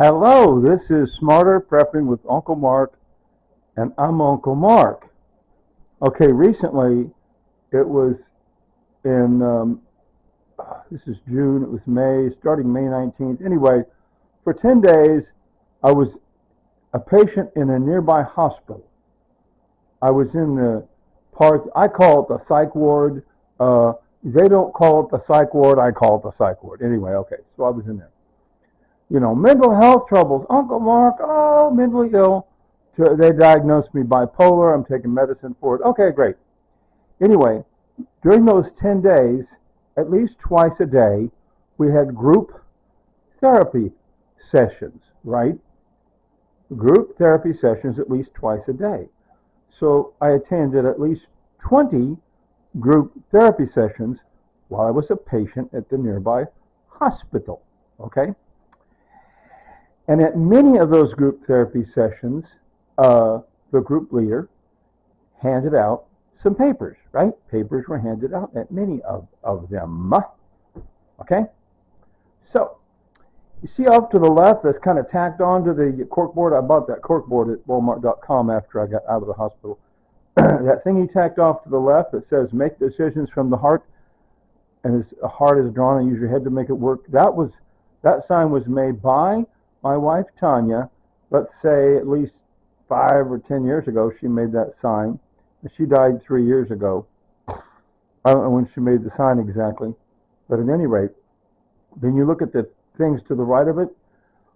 Hello, this is Smarter Prepping with Uncle Mark, and I'm Uncle Mark. Okay, recently it was in, this is June, it was May, starting May 19th. Anyway, for 10 days, I was a patient in a nearby hospital. I was in the part, I call it the psych ward. They don't call it the psych ward, I call it the psych ward. Anyway, okay, so I was in there. Mental health troubles. Uncle Mark, oh, mentally ill. They diagnosed me bipolar. I'm taking medicine for it. Okay, great. Anyway, during those 10 days, at least twice a day, we had group therapy sessions, right? Group therapy sessions at least twice a day. So I attended at least 20 group therapy sessions while I was a patient at the nearby hospital, okay? And at many of those group therapy sessions, the group leader handed out some papers, right? Papers were handed out at many of them. Okay? So, you see off to the left, that's kind of tacked onto the corkboard. I bought that corkboard at Walmart.com after I got out of the hospital. That thing he tacked off to the left that says, make decisions from the heart, and his heart is drawn and use your head to make it work. That sign was made by my wife, Tanya. Let's say at least 5 or 10 years ago, she made that sign. She died 3 years ago. I don't know when she made the sign exactly. But at any rate, then you look at the things to the right of it,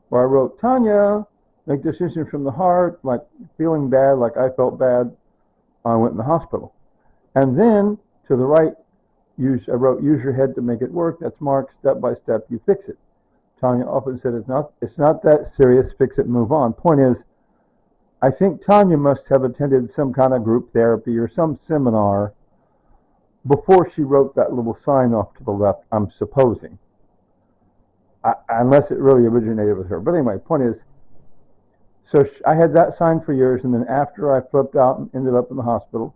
where I wrote, Tanya, make decisions from the heart, like feeling bad, like I felt bad. I went in the hospital. And then to the right, I wrote, use your head to make it work. That's Mark, step by step, you fix it. Tanya often said, it's not that serious, fix it, move on. Point is, I think Tanya must have attended some kind of group therapy or some seminar before she wrote that little sign off to the left, I'm supposing. Unless it really originated with her. But anyway, point is, so I had that sign for years, and then after I flipped out and ended up in the hospital,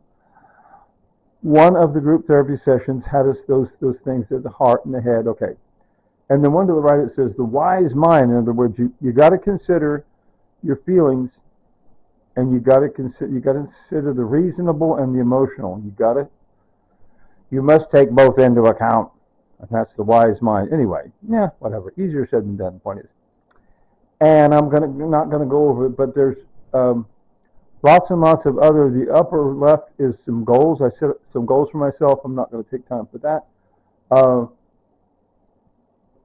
one of the group therapy sessions had us those things at the heart and the head, okay. And then one to the right, it says the wise mind. In other words, you got to consider your feelings, and you got to consider the reasonable and the emotional. You must take both into account, and that's the wise mind. Anyway, yeah, whatever. Easier said than done. Point is, and I'm not gonna go over it, but there's lots and lots of other. The upper left is some goals. I set some goals for myself. I'm not going to take time for that.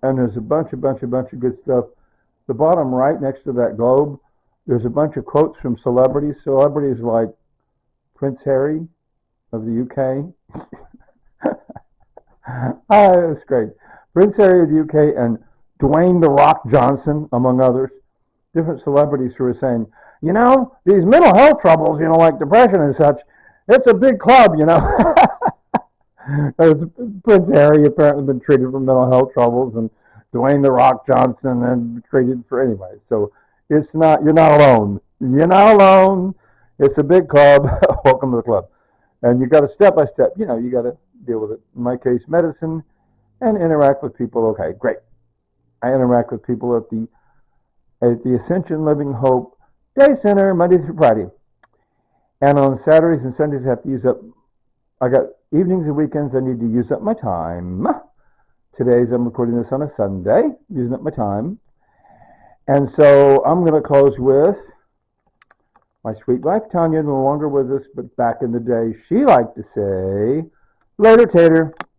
And there's a bunch of good stuff. The bottom right, next to that globe, there's a bunch of quotes from celebrities. Celebrities like Prince Harry of the UK. That's great. Prince Harry of the UK and Dwayne "The Rock" Johnson, among others. Different celebrities who are saying, these mental health troubles, like depression and such, it's a big club, Prince Harry apparently been treated for mental health troubles, and Dwayne "The Rock" Johnson and treated for anyway. So you're not alone. You're not alone. It's a big club. Welcome to the club. And you got to step by step, you got to deal with it. In my case, medicine and interact with people. Okay, great. I interact with people at the Ascension Living Hope Day Center, Monday through Friday. And on Saturdays and Sundays, I got evenings and weekends I need to use up my time. Today's I'm recording this on a Sunday, using up my time. And so I'm going to close with my sweet wife, Tanya, no longer with us, but back in the day, she liked to say, later, tater.